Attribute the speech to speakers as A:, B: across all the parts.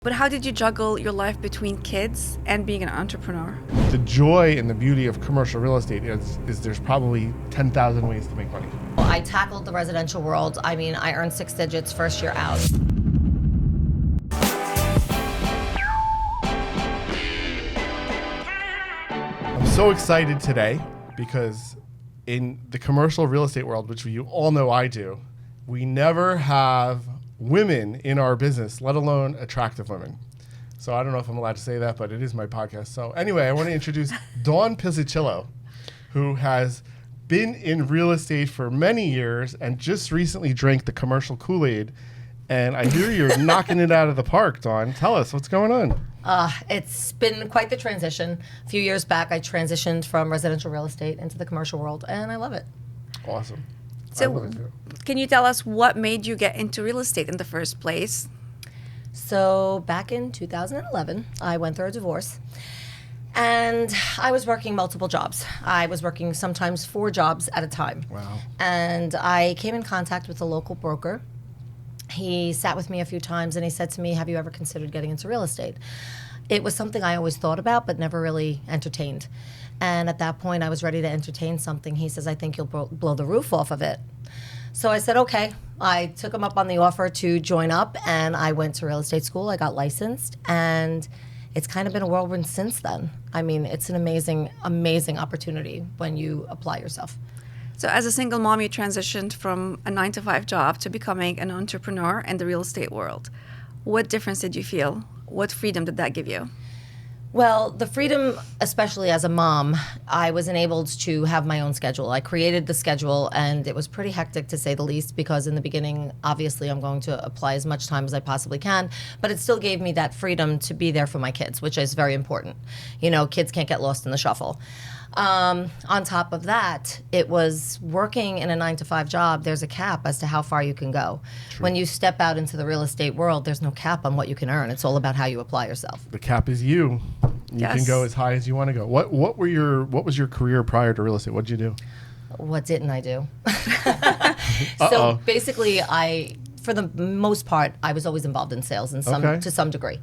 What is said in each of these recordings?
A: But how did you juggle your life between kids and being an entrepreneur?
B: The joy and the beauty of commercial real estate is there's probably 10,000 ways to make money.
C: Well, I tackled the residential world. I mean, I earned 6 digits first year out.
B: I'm so excited today because in the commercial real estate world, which you all know I do, we never have women in our business, let alone attractive women. So I don't know if I'm allowed to say that, but it is my podcast. So anyway, I want to introduce Dawn Pizzichillo, who has been in real estate for many years and just recently drank the commercial Kool-Aid. And I hear you're knocking it out of the park, Dawn. Tell us what's going on.
C: It's been quite the transition. A few years back, I transitioned from residential real estate into the commercial world, and I love it.
B: Awesome.
A: So can you tell us what made you get into real estate in the first place?
C: So back in 2011, I went through a divorce, and I was working multiple jobs. I was working sometimes 4 jobs at a time.
B: Wow.
C: And I came in contact with a local broker. He sat with me a few times and he said to me, "Have you ever considered getting into real estate?" It was something I always thought about but never really entertained. And at that point, I was ready to entertain something. He says, "I think you'll blow the roof off of it." So I said, okay. I took him up on the offer to join up, and I went to real estate school. I got licensed, and it's kind of been a whirlwind since then. I mean, it's an amazing, amazing opportunity when you apply yourself.
A: So as a single mom, you transitioned from a 9-to-5 job to becoming an entrepreneur in the real estate world. What difference did you feel? What freedom did that give you?
C: Well, the freedom, especially as a mom, I was enabled to have my own schedule. I created the schedule, and it was pretty hectic to say the least, because in the beginning, obviously, I'm going to apply as much time as I possibly can, but it still gave me that freedom to be there for my kids, which is very important. You know, kids can't get lost in the shuffle. On top of that, it was working in a 9-to-5 job. There's a cap as to how far you can go. True. When you step out into the real estate world, there's no cap on what you can earn. It's all about how you apply yourself.
B: The cap is you. You can go as high as you want to go. What was your career prior to real estate? What did you do?
C: What didn't I do? So basically, for the most part, I was always involved in sales to some degree.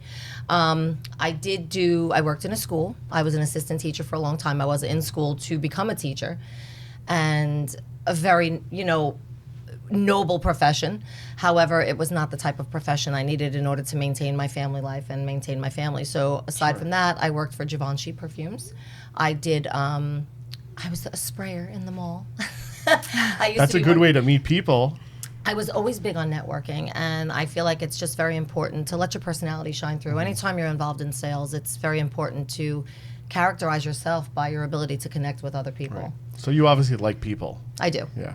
C: I worked in a school. I was an assistant teacher for a long time. I was in school to become a teacher, and a very, noble profession. However, it was not the type of profession I needed in order to maintain my family life and maintain my family. So aside from that, I worked for Givenchy perfumes. I was a sprayer in the mall.
B: That's a good way to meet people.
C: I was always big on networking, and I feel like it's just very important to let your personality shine through. Anytime you're involved in sales, it's very important to characterize yourself by your ability to connect with other people.
B: Right. So you obviously like people.
C: I do.
B: Yeah.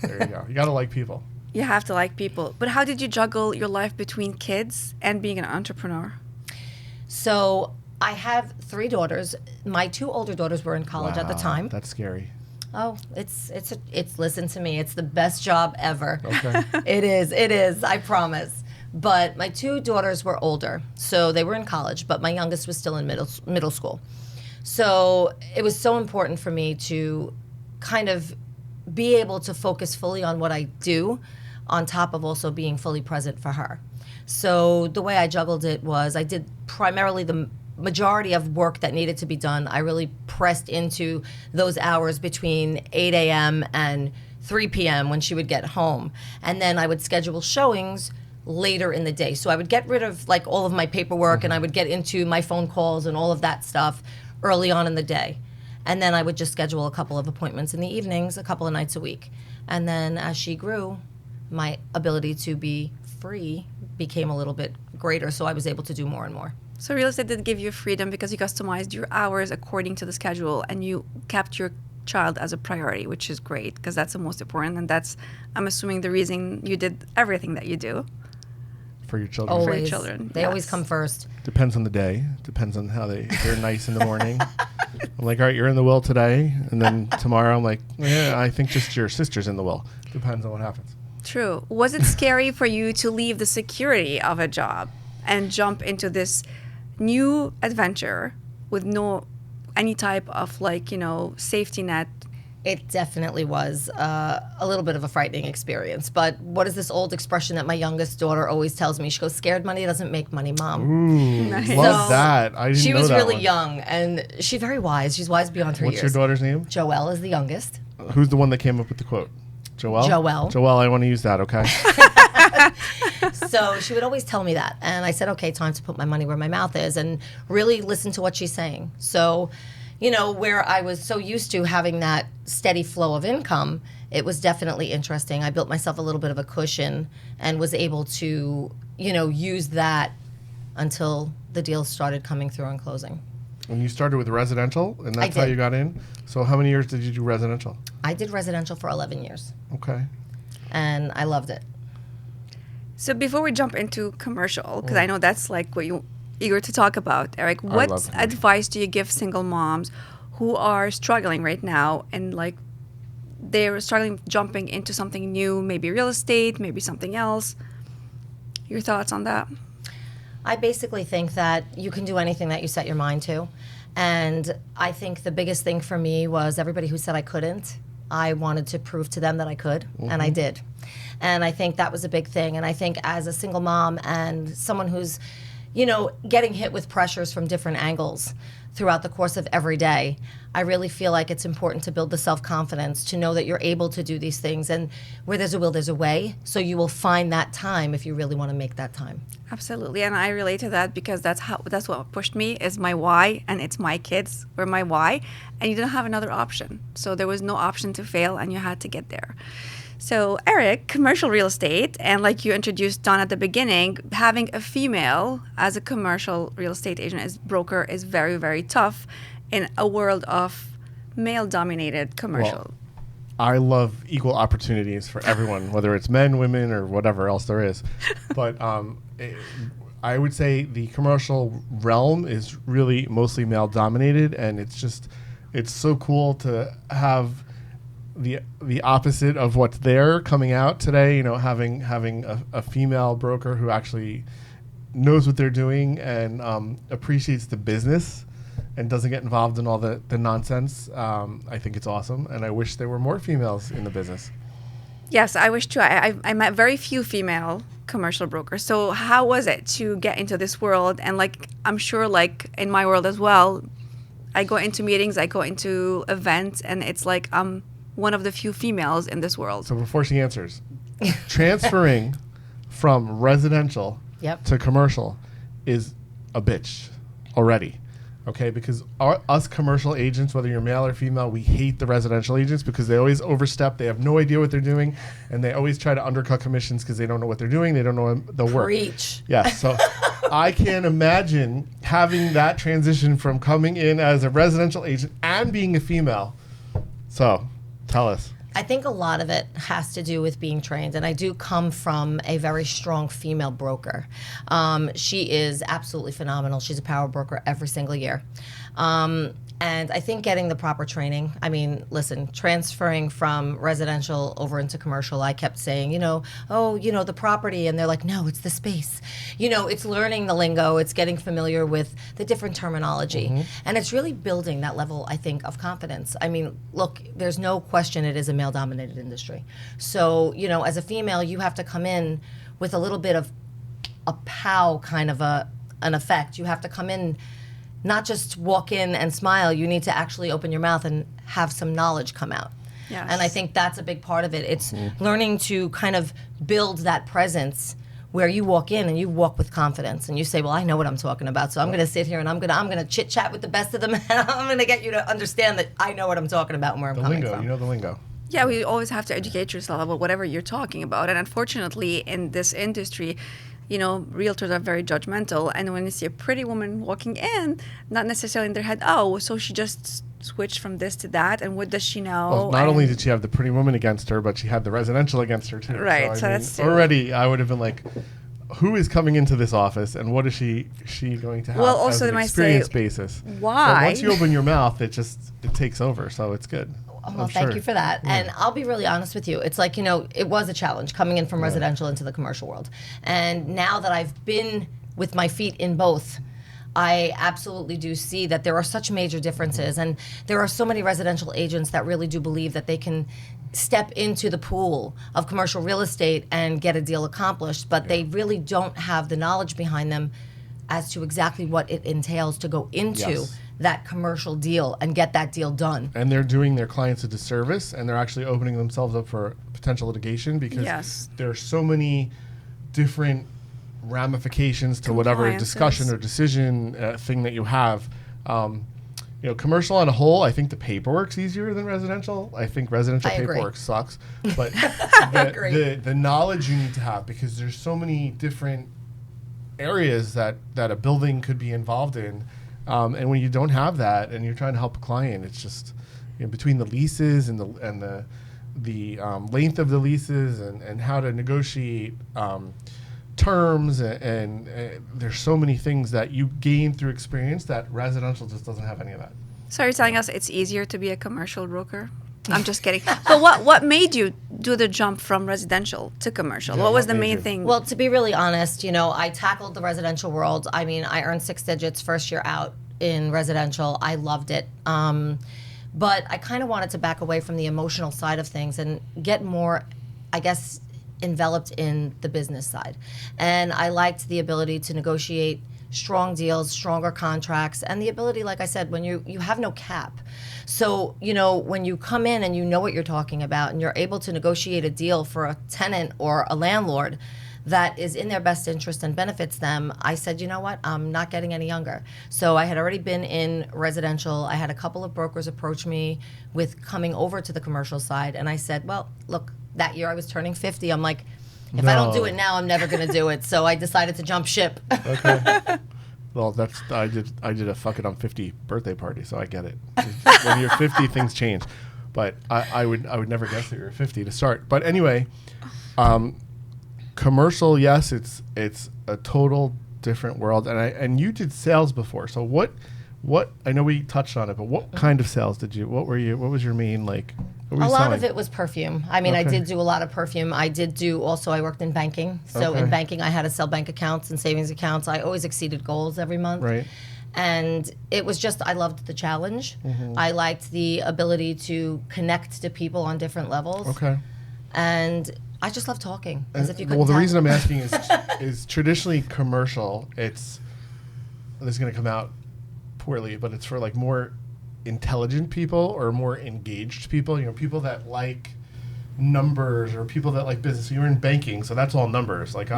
B: There you go. You got to like people.
A: You have to like people. But how did you juggle your life between kids and being an entrepreneur?
C: So I have 3 daughters. My 2 older daughters were in college at the time.
B: That's scary.
C: Oh, it's listen to me. It's the best job ever.
B: Okay.
C: It is, I promise. But my 2 daughters were older, so they were in college, but my youngest was still in middle school. So it was so important for me to kind of be able to focus fully on what I do, on top of also being fully present for her. So the way I juggled it was I did primarily the majority of work that needed to be done. I really pressed into those hours between 8 a.m. and 3 p.m. when she would get home. And then I would schedule showings later in the day. So I would get rid of like all of my paperwork, and I would get into my phone calls and all of that stuff early on in the day. And then I would just schedule a couple of appointments in the evenings, a couple of nights a week. And then as she grew, my ability to be free became a little bit greater, so I was able to do more and more.
A: So real estate did give you freedom because you customized your hours according to the schedule, and you kept your child as a priority, which is great because that's the most important, and that's, I'm assuming, the reason you did everything that you do.
B: For your children.
C: Always.
A: For your children.
C: They always come first.
B: Depends on the day. Depends on how if they're nice in the morning. I'm like, all right, you're in the will today. And then tomorrow I'm like, yeah, I think just your sister's in the will. Depends on what happens.
A: True. Was it scary for you to leave the security of a job and jump into this new adventure with any type of safety net
C: It definitely was a little bit of a frightening experience. But what is this old expression that my youngest daughter always tells me? She goes, "Scared money doesn't make money, Mom."
B: Ooh,
A: Nice.
B: love
C: So,
B: that. I didn't
C: She
B: know
C: was
B: that
C: really
B: one.
C: young, and she's very wise. She's wise beyond her
B: What's
C: years.
B: your daughter's name?
C: Joelle is the youngest.
B: Who's the one that came up with the quote? Joelle?
C: Joelle.
B: Joelle, I want to use that, okay?
C: So she would always tell me that. And I said, okay, time to put my money where my mouth is and really listen to what she's saying. So, where I was so used to having that steady flow of income, it was definitely interesting. I built myself a little bit of a cushion and was able to, use that until the deals started coming through and closing.
B: And you started with residential, and that's how
C: did.
B: you got in? So how many years did you do residential?
C: I did residential for 11 years,
B: Okay.
C: and I loved it.
A: So before we jump into commercial, because I know that's like what you're eager to talk about, Eric, what
B: love commercial.
A: advice do you give single moms who are struggling right now and like they're struggling jumping into something new, maybe real estate, maybe something else? Your thoughts on that?
C: I basically think that you can do anything that you set your mind to. And I think the biggest thing for me was everybody who said I couldn't, I wanted to prove to them that I could, and I did. And I think that was a big thing. And I think as a single mom and someone who's, getting hit with pressures from different angles throughout the course of every day, I really feel like it's important to build the self-confidence to know that you're able to do these things. And where there's a will, there's a way. So you will find that time if you really want to make that time.
A: Absolutely, and I relate to that because that's what pushed me is my why, and it's my kids were my why, and you didn't have another option. So there was no option to fail, and you had to get there. So Eric, commercial real estate, and like you introduced Dawn at the beginning, having a female as a commercial real estate agent as broker is very, very tough in a world of male-dominated commercial.
B: Well, I love equal opportunities for everyone, whether it's men, women, or whatever else there is. But I would say the commercial realm is really mostly male dominated, and it's so cool to have the opposite of what's there coming out today. Having a female broker who actually knows what they're doing and appreciates the business and doesn't get involved in all the nonsense. I think it's awesome, and I wish there were more females in the business.
A: Yes, I wish too. I met very few female commercial brokers. So how was it to get into this world? And like, I'm sure like in my world as well, I go into meetings, I go into events, and it's like I'm one of the few females in this world.
B: So before she answers, transferring from residential
C: Yep.
B: to commercial is a bitch already. Okay, because us commercial agents, whether you're male or female, we hate the residential agents because they always overstep. They have no idea what they're doing, and they always try to undercut commissions because they don't know what they're doing. They don't know the work.
C: Preach.
B: Yes, so I can't imagine having that transition from coming in as a residential agent and being a female. So, tell us.
C: I think a lot of it has to do with being trained, and I do come from a very strong female broker. She is absolutely phenomenal. She's a power broker every single year. And I think getting the proper training, listen, transferring from residential over into commercial, I kept saying, the property, and they're like, no, it's the space. It's learning the lingo, it's getting familiar with the different terminology, and it's really building that level, I think, of confidence. Look, there's no question it is a male-dominated industry. So, as a female, you have to come in with a little bit of a pow kind of an effect. You have to come in, not just walk in and smile. You need to actually open your mouth and have some knowledge come out.
A: Yes.
C: And I think that's a big part of it. It's learning to kind of build that presence where you walk in and you walk with confidence and you say, well, I know what I'm talking about, so I'm going to sit here and I'm going to chit chat with the best of them, and I'm going to get you to understand that I know what I'm talking about and where I'm coming
B: Lingo,
C: from.
B: you know the lingo.
A: Yeah, we always have to educate yourself about whatever you're talking about. And unfortunately, in this industry, realtors are very judgmental. And when you see a pretty woman walking in, not necessarily in their head, oh, so she just switched from this to that, and what does she know?
B: Well, not only did she have the pretty woman against her, but she had the residential against her too.
A: Right, so that's
B: already I would have been like, who is coming into this office, and what is she going to have
A: Well, also
B: as
A: they
B: an
A: might
B: experience
A: say,
B: basis?
A: why?
B: But once you open your mouth, it takes over, so it's good.
C: Well, thank you for that.
B: Yeah.
C: And I'll be really honest with you. It's like, it was a challenge coming in from residential into the commercial world. And now that I've been with my feet in both, I absolutely do see that there are such major differences, and there are so many residential agents that really do believe that they can step into the pool of commercial real estate and get a deal accomplished, but they really don't have the knowledge behind them as to exactly what it entails to go into
B: Yes.
C: that commercial deal and get that deal done.
B: And they're doing their clients a disservice, and they're actually opening themselves up for potential litigation because
A: Yes.
B: there are so many different ramifications to whatever
A: Compliances.
B: discussion or decision thing that you have. Commercial on a whole, I think the paperwork's easier than residential. I think residential
C: I agree.
B: paperwork sucks, but
C: agree.
B: the knowledge you need to have, because there's so many different areas that a building could be involved in, and when you don't have that and you're trying to help a client, it's just between the leases and the length of the leases and how to negotiate terms and there's so many things that you gain through experience that residential just doesn't have any of that.
A: So you're telling us it's easier to be a commercial broker? I'm just kidding. But what made you do the jump from residential to commercial?
B: Yeah,
A: what was
B: what
A: the
B: made
A: main
B: you?
A: thing?
C: Well, to be really honest, I tackled the residential world. I mean, I earned 6 digits first year out in residential. I loved it. But I kind of wanted to back away from the emotional side of things and get more, I guess, enveloped in the business side. And I liked the ability to negotiate strong deals, stronger contracts, and the ability, like I said, when you have no cap. So, when you come in and you know what you're talking about and you're able to negotiate a deal for a tenant or a landlord that is in their best interest and benefits them, I said, you know what, I'm not getting any younger. So I had already been in residential. I had a couple of brokers approach me with coming over to the commercial side, and I said, well, look, that year I was turning 50. I'm like, if I don't do it now, I'm never going to do it. So I decided to jump ship.
B: Okay. Well, I did a fuck it I'm 50 birthday party, so I get it. When you're 50, things change. But I would never guess that you're 50 to start. But anyway, commercial, yes, it's a total different world. And you did sales before. So what I know we touched on it, but what kind of sales did you? What was your main what were
C: A
B: you
C: lot
B: selling?
C: of it was perfume. I mean, I
B: Okay.
C: did do a lot of perfume. I worked in banking. So
B: Okay.
C: in banking, I had to sell bank accounts and savings accounts. I always exceeded goals every month.
B: Right.
C: And it was just, I loved the challenge.
B: Mm-hmm.
C: I liked the ability to connect to people on different levels.
B: Okay.
C: And I just love talking. As if you couldn't
B: Well, the
C: tell.
B: reason I'm asking is traditionally commercial. This is going to come out poorly, but it's for like more intelligent people or more engaged people. People that like numbers or people that like business. So you're in banking, so that's all numbers. Like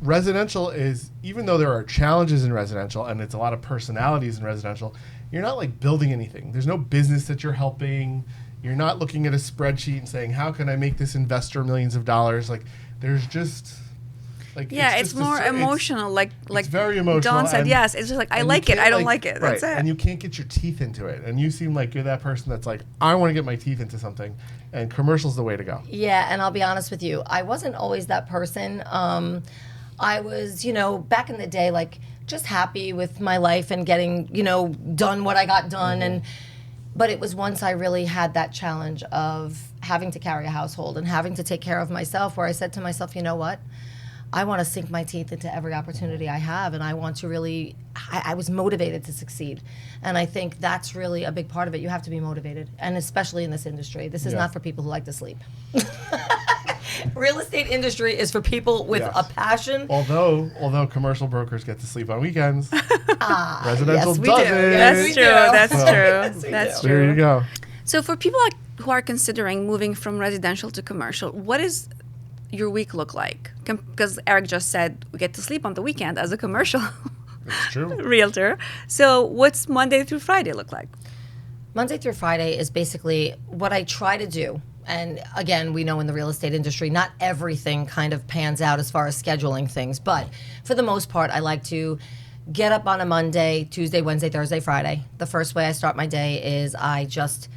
B: residential is, even though there are challenges in residential and it's a lot of personalities in residential, you're not like building anything. There's no business that you're helping. You're not looking at a spreadsheet and saying, how can I make this investor millions of dollars? Like there's just like,
A: yeah, it's
B: just
A: more emotional. Like
B: it's very emotional.
A: Dawn said,
B: and-
A: yes. It's just like, I
B: and you
A: like it.
B: can't,
A: I don't like it.
B: Right,
A: That's it.
B: and you can't get your teeth into it. And you seem like you're that person that's like, I want to get my teeth into something. And commercial's the way to go.
C: Yeah, and I'll be honest with you, I wasn't always that person. I was, back in the day, like just happy with my life and getting, done what I got done. But it was once I really had that challenge of having to carry a household and having to take care of myself, where I said to myself, you know what? I want to sink my teeth into every opportunity I have, and I want to really, I was motivated to succeed. And I think that's really a big part of it. You have to be motivated, and especially in this industry. This is
B: Yeah.
C: not for people who like to sleep. Real estate industry is for people with
B: Yes.
C: a passion.
B: Although commercial brokers get to sleep on weekends, residential
C: yes, we do.
B: doesn't.
C: Yes,
A: That's
C: we
A: true.
C: do.
A: That's
B: Well,
A: true. That's
B: There
A: true.
B: you go.
A: So for people who are considering moving from residential to commercial, what is your week look like? Because Eric just said we get to sleep on the weekend as a commercial
B: It's true.
A: realtor. So what's Monday through Friday look like?
C: Monday through Friday is basically what I try to do. And again, we know in the real estate industry, not everything kind of pans out as far as scheduling things. But for the most part, I like to get up on a Monday, Tuesday, Wednesday, Thursday, Friday. The first way I start my day is I just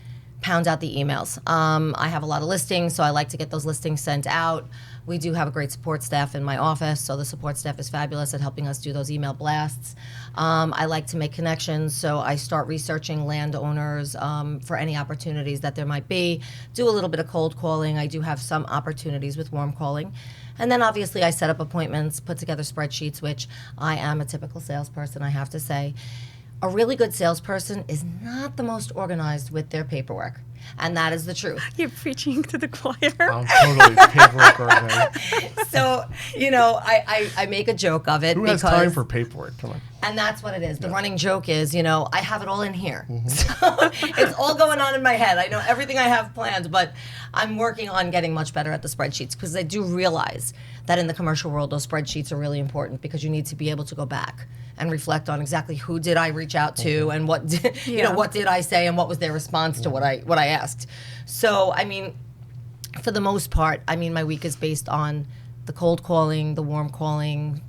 C: pound out the emails. I have a lot of listings, so I like to get those listings sent out. We do have a great support staff in my office, so the support staff is fabulous at helping us do those email blasts. I like to make connections, so I start researching landowners for any opportunities that there might be. Do a little bit of cold calling. I do have some opportunities with warm calling. And then obviously I set up appointments, put together spreadsheets, which I am a typical salesperson, I have to say. A really good salesperson is not the most organized with their paperwork. And that is the truth.
A: You're preaching to the choir.
B: I'm totally paperwork organized.
C: So, I make a joke of it.
B: Who has time for paperwork? Come on.
C: And that's what it is. The running joke is, I have it all in here. So it's all going on in my head. I know everything I have planned, but I'm working on getting much better at the spreadsheets because I do realize that in the commercial world, those spreadsheets are really important because you need to be able to go back and reflect on exactly who did I reach out to and what did, what did I say and what was their response to what I asked. So, for the most part, my week is based on the cold calling, the warm calling,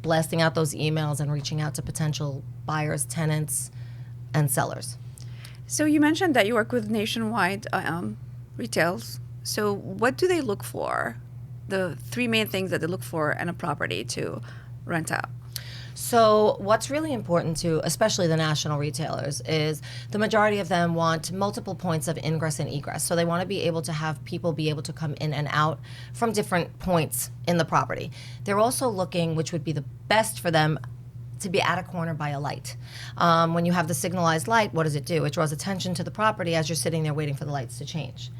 C: blasting out those emails and reaching out to potential buyers, tenants, and sellers.
A: So you mentioned that you work with nationwide retails. So what do they look for? The three main things that they look for in a property to rent out.
C: So what's really important to, especially the national retailers, is the majority of them want multiple points of ingress and egress. So they want to be able to have people be able to come in and out from different points in the property. They're also looking, which would be the best for them, to be at a corner by a light. When you have the signalized light, what does it do? It draws attention to the property as you're sitting there waiting for the lights to change.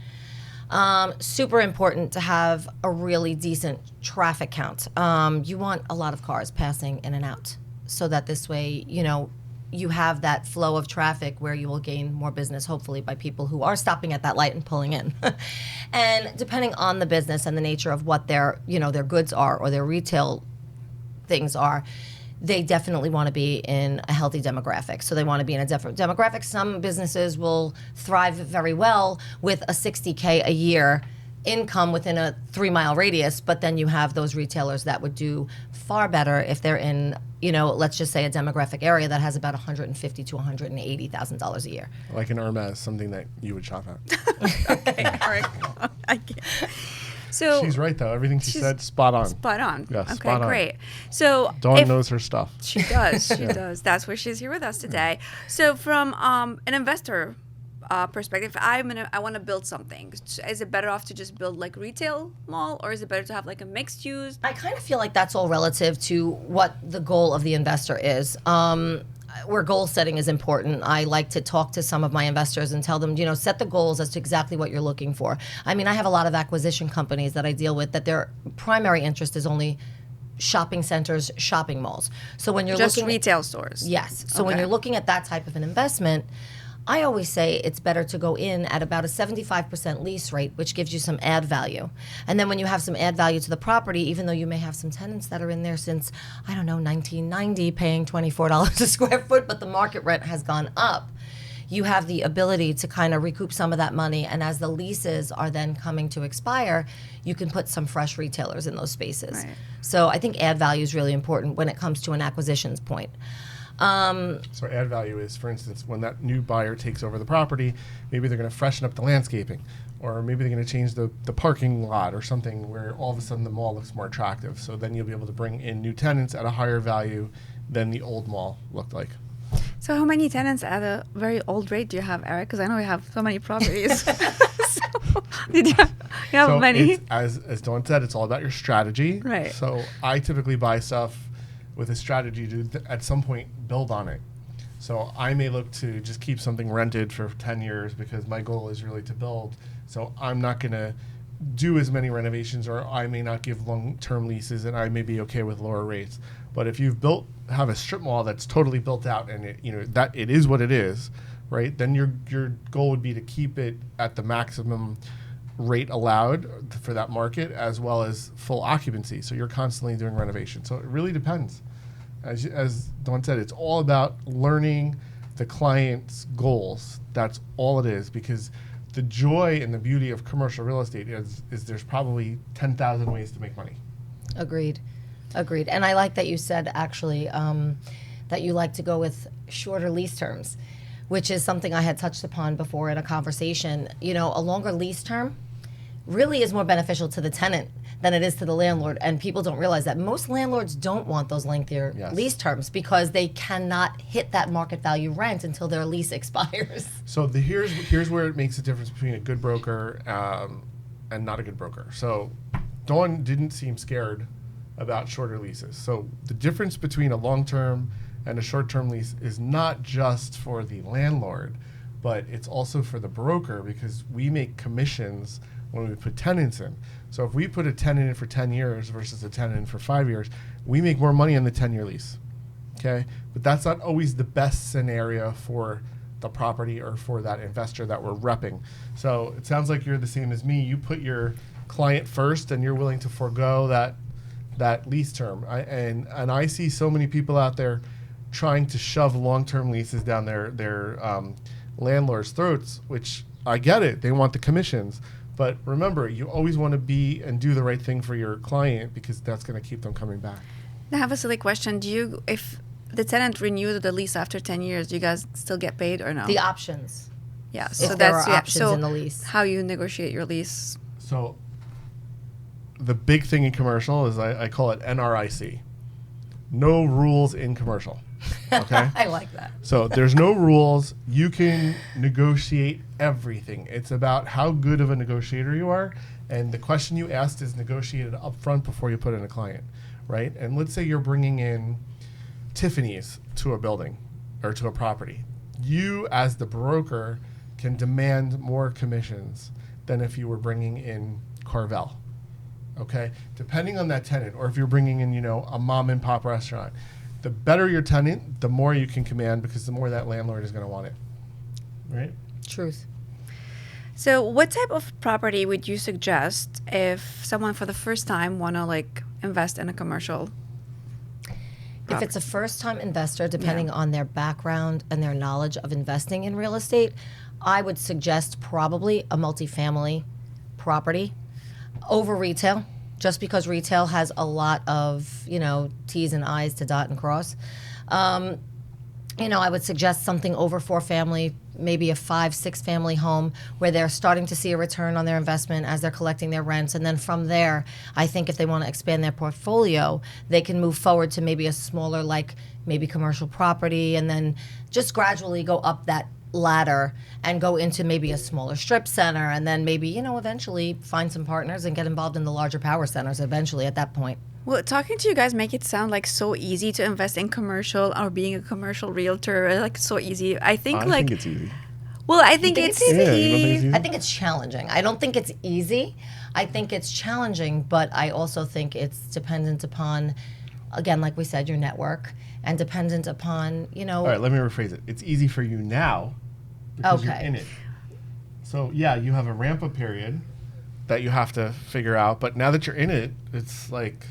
C: Super important to have a really decent traffic count. You want a lot of cars passing in and out so that this way, you have that flow of traffic where you will gain more business, hopefully, by people who are stopping at that light and pulling in. And depending on the business and the nature of what their goods are or their retail things are, they definitely want to be in a healthy demographic. So they want to be in a different demographic. Some businesses will thrive very well with a $60K a year income within a 3-mile radius, but then you have those retailers that would do far better if they're in, let's just say a demographic area that has about $150,000 to $180,000 a year.
B: Like an Hermes, something that you would shop at.
A: Okay, all right. I get. So
B: she's right, though. Everything she said, spot on.
A: Spot on.
B: Yeah,
A: okay,
B: spot on.
A: Great. So
B: Dawn knows her stuff.
A: She does. She does. That's why she's here with us today. So from an investor perspective, I want to build something. Is it better off to just build like retail mall, or is it better to have like a mixed use?
C: I kind of feel like that's all relative to what the goal of the investor is. Where goal setting is important, I like to talk to some of my investors and tell them, set the goals as to exactly what you're looking for. I have a lot of acquisition companies that I deal with that their primary interest is only shopping centers, shopping malls. So when you're
A: just
C: looking
A: retail stores.
C: Yes. So when you're looking at that type of an investment, I always say it's better to go in at about a 75% lease rate, which gives you some add value. And then when you have some add value to the property, even though you may have some tenants that are in there since, 1990, paying $24 a square foot, but the market rent has gone up, you have the ability to kind of recoup some of that money. And as the leases are then coming to expire, you can put some fresh retailers in those spaces.
A: Right.
C: So I think add value is really important when it comes to an acquisitions point.
B: So add value is, for instance, when that new buyer takes over the property, maybe they're going to freshen up the landscaping, or maybe they're going to change the parking lot or something where all of a sudden the mall looks more attractive. So then you'll be able to bring in new tenants at a higher value than the old mall looked like.
A: So how many tenants at a very old rate do you have, Eric? Because I know you have so many properties. So, did you have many?
B: As Dawn said, it's all about your strategy.
A: Right.
B: So I typically buy stuff with a strategy to at some point build on it. So I may look to just keep something rented for 10 years because my goal is really to build. So I'm not going to do as many renovations, or I may not give long-term leases, and I may be okay with lower rates. But if you've have a strip mall that's totally built out and that it is what it is, right? Then your goal would be to keep it at the maximum rate allowed for that market, as well as full occupancy. So you're constantly doing renovation. So it really depends. As Dawn said, it's all about learning the client's goals. That's all it is, because the joy and the beauty of commercial real estate is there's probably 10,000 ways to make money.
C: Agreed. And I like that you said, actually, that you like to go with shorter lease terms, which is something I had touched upon before in a conversation. A longer lease term really is more beneficial to the tenant than it is to the landlord. And people don't realize that most landlords don't want those lengthier lease terms because they cannot hit that market value rent until their lease expires.
B: So here's where it makes a difference between a good broker and not a good broker. So Dawn didn't seem scared about shorter leases. So the difference between a long-term and a short-term lease is not just for the landlord, but it's also for the broker, because we make commissions when we put tenants in. So if we put a tenant in for 10 years versus a tenant in for 5 years, we make more money on the 10-year lease. Okay? But that's not always the best scenario for the property or for that investor that we're repping. So it sounds like you're the same as me. You put your client first and you're willing to forego that lease term. And I see so many people out there trying to shove long-term leases down their landlords' throats, which I get it. They want the commissions. But remember, you always want to be and do the right thing for your client, because that's going to keep them coming back.
A: I have a silly question. If the tenant renewed the lease after 10 years, do you guys still get paid or no?
C: The options.
A: Yeah.
C: If
A: So
C: there
A: that's
C: are options in the lease.
A: how you negotiate your lease.
B: So the big thing in commercial is I call it NRIC. No rules in commercial. Okay?
C: I like that.
B: So there's no rules. You can negotiate everything. It's about how good of a negotiator you are. And the question you asked is negotiated up front before you put in a client, right? And let's say you're bringing in Tiffany's to a building or to a property. You, as the broker, can demand more commissions than if you were bringing in Carvel, okay? Depending on that tenant, or if you're bringing in, a mom and pop restaurant. The better your tenant, the more you can command, because the more that landlord is going to want it, right?
C: Truth.
A: So what type of property would you suggest if someone for the first time want to invest in a commercial?
C: If it's a first-time investor, depending on their background and their knowledge of investing in real estate, I would suggest probably a multifamily property over retail, just because retail has a lot of, T's and I's to dot and cross. I would suggest something over 4-family, maybe a 5-6 family home where they're starting to see a return on their investment as they're collecting their rents. And then from there, I think if they want to expand their portfolio, they can move forward to maybe a smaller, maybe commercial property, and then just gradually go up that ladder and go into maybe a smaller strip center, and then maybe, eventually find some partners and get involved in the larger power centers eventually at that point.
A: Well, talking to you guys make it sound so easy to invest in commercial, or being a commercial realtor, so easy. I think
D: it's easy.
A: Well, I think it's easy.
B: Yeah, you don't think it's easy?
C: I think it's challenging. I don't think it's easy. I think it's challenging, but I also think it's dependent upon, again, like we said, your network, and dependent upon,
B: All right, let me rephrase it. It's easy for you now because you're in it. So, yeah, you have a ramp-up period that you have to figure out, but now that you're in it, it's like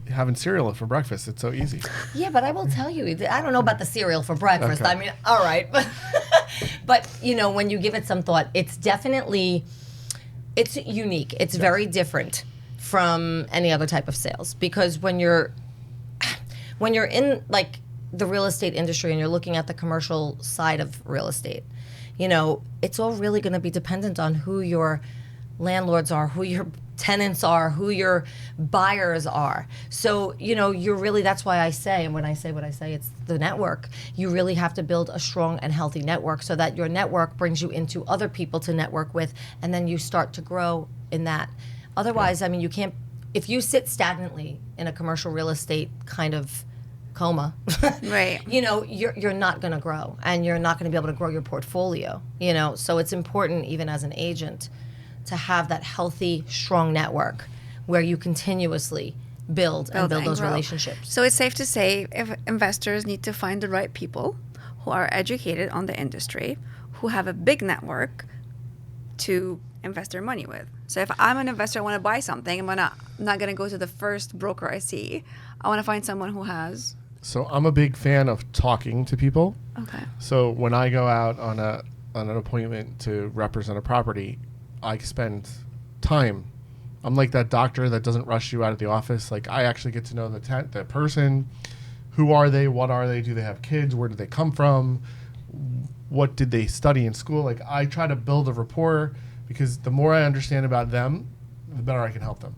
B: having cereal for breakfast. It's so easy.
C: Yeah, but I will tell you, I don't know about the cereal for breakfast.
B: Okay.
C: I mean, all right. But when you give it some thought, it's unique. It's very different from any other type of sales, because when you're in the real estate industry and you're looking at the commercial side of real estate, it's all really going to be dependent on who your landlords are, who your tenants are, who your buyers are. So, you're really, that's why I say, and when I say what I say, it's the network. You really have to build a strong and healthy network so that your network brings you into other people to network with, and then you start to grow in that. Otherwise, I mean, you can't, if you sit stagnantly in a commercial real estate kind of coma,
A: Right.
C: You're not going to grow, and you're not going to be able to grow your portfolio, So it's important, even as an agent, to have that healthy, strong network where you continuously build those
A: grow.
C: relationships.
A: So it's safe to say if investors need to find the right people who are educated on the industry, who have a big network to invest their money with. So if I'm an investor, I want to buy something, I'm not going to go to the first broker I see. I want to find someone who has.
B: So I'm a big fan of talking to people.
A: Okay.
B: So when I go out on an appointment to represent a property, I spend time. I'm like that doctor that doesn't rush you out of the office. I actually get to know the person. Who are they? What are they? Do they have kids? Where did they come from? What did they study in school? I try to build a rapport, because the more I understand about them, the better I can help them.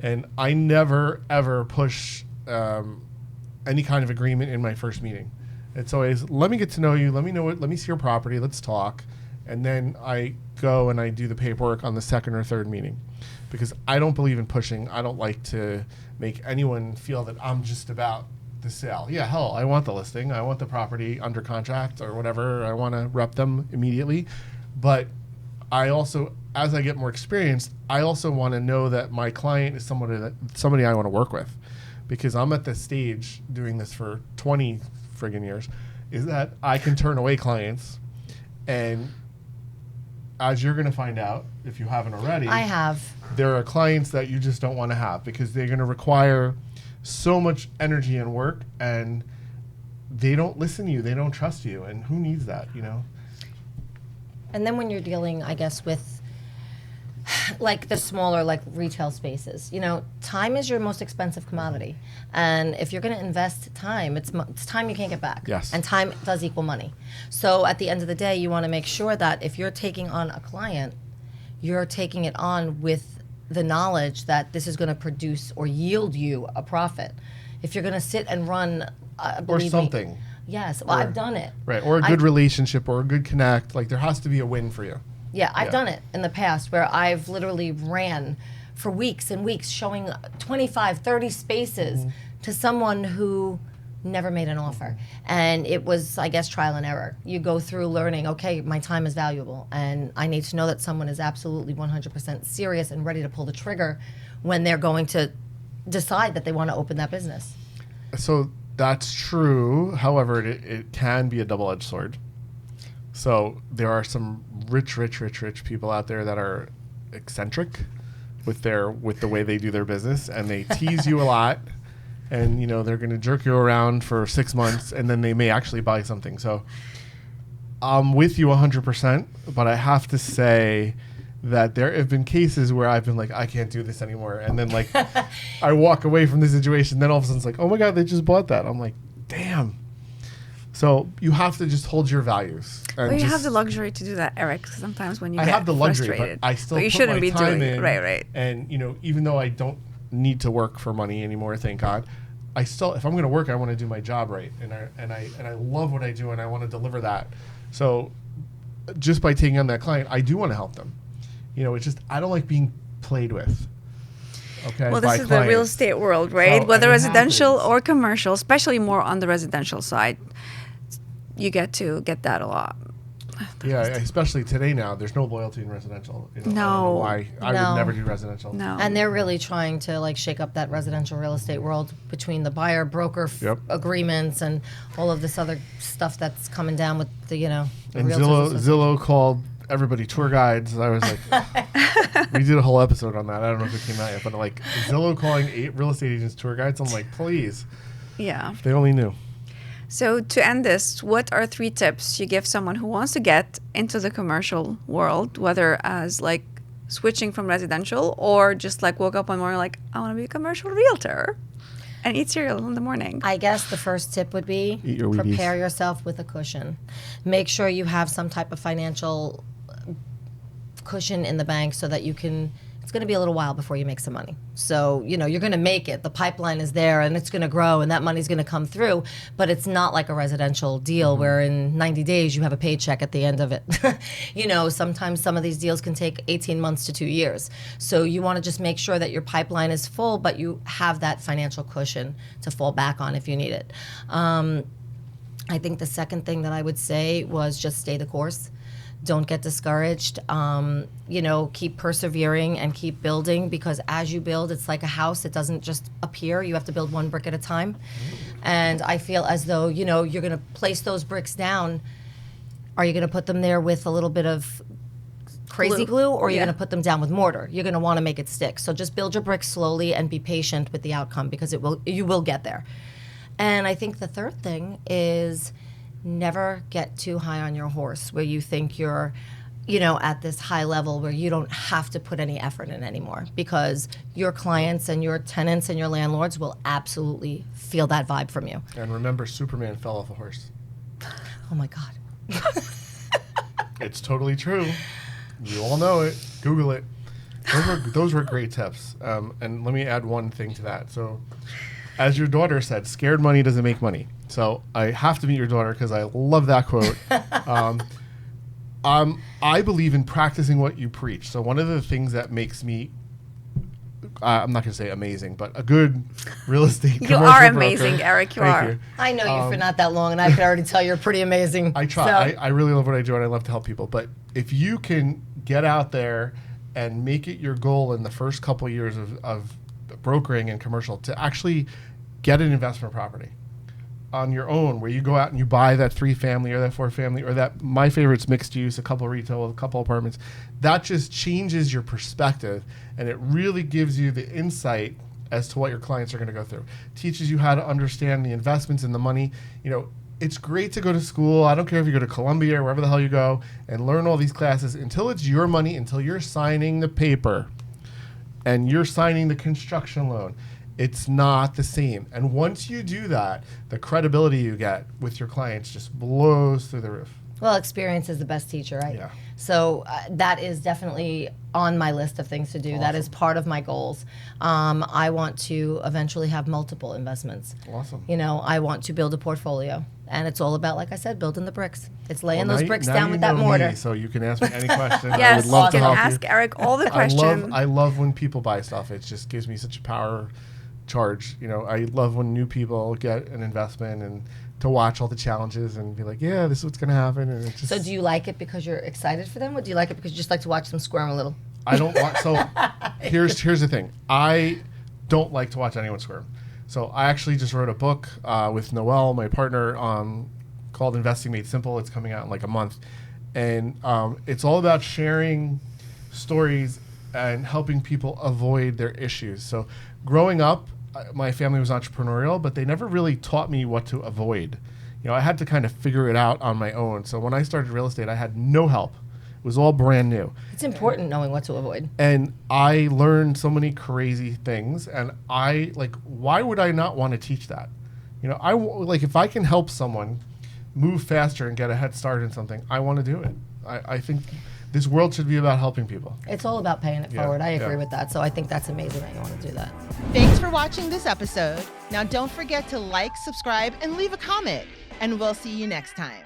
B: And I never, ever push any kind of agreement in my first meeting. It's always, let me get to know you. Let me see your property. Let's talk. And then I go and I do the paperwork on the second or third meeting, because I don't believe in pushing. I don't like to make anyone feel that I'm just about the sale. Yeah, hell, I want the listing. I want the property under contract or whatever. I want to rep them immediately. But I also, as I get more experience, I also want to know that my client is somebody I want to work with, because I'm at the stage doing this for 20 friggin' years, is that I can turn away clients. And as you're going to find out, if you haven't already,
C: I have.
B: There are clients that you just don't want to have, because they're going to require so much energy and work, and they don't listen to you. They don't trust you. And who needs that, you know?
C: And then when you're dealing, I guess, with like the smaller, like retail spaces, you know, time is your most expensive commodity. And if you're going to invest time, it's time you can't get back.
B: Yes.
C: And time does equal money. So at the end of the day, you want to make sure that if you're taking on a client, you're taking it on with the knowledge that this is going to produce or yield you a profit. If you're going to sit and run,
B: Or
C: believe me-
B: something.
C: Yes, well, I've done it.
B: Right. Or a good relationship or a good connect. Like, there has to be a win for you.
C: Yeah, I've
B: Yeah.
C: done it in the past where I've literally ran for weeks and weeks showing 25, 30 spaces to someone who never made an offer. And it was, I guess, trial and error. You go through learning, okay, my time is valuable, and I need to know that someone is absolutely 100% serious and ready to pull the trigger when they're going to decide that they want to open that business.
B: So that's true. However, it can be a double-edged sword. So there are some rich people out there that are eccentric with the way they do their business, and they tease you a lot, and you know they're going to jerk you around for 6 months, and then they may actually buy something. So I'm with you 100%, but I have to say that there have been cases where I've been like, I can't do this anymore, and then like I walk away from the situation. Then all of a sudden it's like, oh my God, they just bought that. I'm like, damn. So you have to just hold your values.
A: Well, you have the luxury to do that, Eric. Sometimes when you
B: I
A: get
B: have the luxury,
A: frustrated,
B: but I still
A: but you
B: put
A: shouldn't
B: my
A: be
B: time
A: doing it.
B: in.
A: Right.
B: And you know, even though I don't need to work for money anymore, thank God, I still, if I'm going to work, I want to do my job right, and I love what I do, and I want to deliver that. So just by taking on that client, I do want to help them. You know, it's just I don't like being played with. Okay.
A: Well, this is the real estate world, right?
B: So,
A: Whether
B: and it
A: residential
B: happens.
A: or commercial, especially more on the residential side, you get to get that a lot.
B: Yeah, especially today now. There's no loyalty in residential. You know, I don't know
A: No.
B: why. I
C: No.
B: would never do residential.
A: No.
C: And they're really trying to like shake up that residential real estate world between the buyer broker
B: Yep.
C: agreements and all of this other stuff that's coming down with the, you know, the
B: And
C: realtors association.
B: Zillow called everybody tour guides. I was like, we did a whole episode on that. I don't know if it came out yet, but like Zillow calling 8 real estate agents tour guides. I'm like, please,
A: Yeah.
B: if they only knew.
A: So to end this, what are 3 tips you give someone who wants to get into the commercial world, whether as like switching from residential or just like woke up one morning like, I want to be a commercial realtor and eat cereal in the morning?
C: I guess the first tip would be
B: Eat your Wheaties.
C: prepare yourself with a cushion. Make sure you have some type of financial cushion in the bank so that you can, it's going to be a little while before you make some money. So, you know, you're going to make it. The pipeline is there and it's going to grow and that money's going to come through. But it's not like a residential deal where in 90 days you have a paycheck at the end of it. You know, sometimes some of these deals can take 18 months to 2 years. So you want to just make sure that your pipeline is full, but you have that financial cushion to fall back on if you need it. I think the second thing that I would say was just stay the course. Don't get discouraged. You know, keep persevering and keep building, because as you build, it's like a house. It doesn't just appear. You have to build one brick at a time. And I feel as though, you know, you're going to place those bricks down. Are you going to put them there with a little bit of crazy glue, or are you
A: Yeah.
C: going to put them down with mortar? You're going to want to make it stick. So just build your bricks slowly and be patient with the outcome, because you will get there. And I think the third thing is never get too high on your horse where you think you're, you know, at this high level where you don't have to put any effort in anymore, because your clients and your tenants and your landlords will absolutely feel that vibe from you.
B: And remember, Superman fell off a horse.
C: Oh my God.
B: It's totally true. You all know it. Google it. Those were great tips. And let me add one thing to that. So, as your daughter said, scared money doesn't make money. So I have to meet your daughter because I love that quote. I believe in practicing what you preach. So one of the things that makes me, I'm not going to say amazing, but a good real estate
A: You
B: commercial
A: are
B: broker.
A: amazing, Eric. You
B: Thank
A: are.
B: you.
C: I know you for not that long, and I can already tell you're pretty amazing.
B: I try.
C: So,
B: I really love what I do, and I love to help people. But if you can get out there and make it your goal in the first couple of years of brokering and commercial to actually get an investment property on your own, where you go out and you buy that 3-family or that 4-family or that, my favorite's mixed use, a couple retail, a couple apartments, that just changes your perspective, and it really gives you the insight as to what your clients are going to go through. Teaches you how to understand the investments and the money. You know, it's great to go to school. I don't care if you go to Columbia or wherever the hell you go and learn all these classes until it's your money, until you're signing the paper and you're signing the construction loan. It's not the same. And once you do that, the credibility you get with your clients just blows through the roof.
C: well, experience is the best teacher, right?
B: Yeah.
C: So that is definitely on my list of things to do. That is part of my goals. I want to eventually have multiple investments.
B: Awesome.
C: You know, I want to build a portfolio. And it's all about, like I said, building the bricks. It's laying
B: Well,
C: those
B: now
C: bricks
B: now
C: down
B: you
C: with that
B: know
C: mortar.
B: me, so you can ask me any question. I
A: Yes,
B: would love
A: you
B: to
A: can
B: help
A: ask
B: you.
A: Eric all the questions.
B: I love when people buy stuff. It just gives me such a power charge. You know, I love when new people get an investment and to watch all the challenges and be like, yeah, this is what's going to happen. And it just,
C: So do you like it because you're excited for them, or do you like it because you just like to watch them squirm a little?
B: I don't want. So here's the thing. I don't like to watch anyone squirm. So I actually just wrote a book with Noelle, my partner, called Investing Made Simple. It's coming out in like a month, and it's all about sharing stories and helping people avoid their issues. So growing up, my family was entrepreneurial, but they never really taught me what to avoid. You know, I had to kind of figure it out on my own. So when I started real estate, I had no help. It was all brand new.
C: It's important knowing what to avoid.
B: And I learned so many crazy things, and why would I not want to teach that? You know, if I can help someone move faster and get a head start in something, I want to do it. I think this world should be about helping people.
C: It's all about paying it
B: Yeah,
C: forward. I agree
B: yeah.
C: with that. So I think that's amazing that you want to do that.
D: Thanks for watching this episode. Now don't forget to like, subscribe, and leave a comment. And we'll see you next time.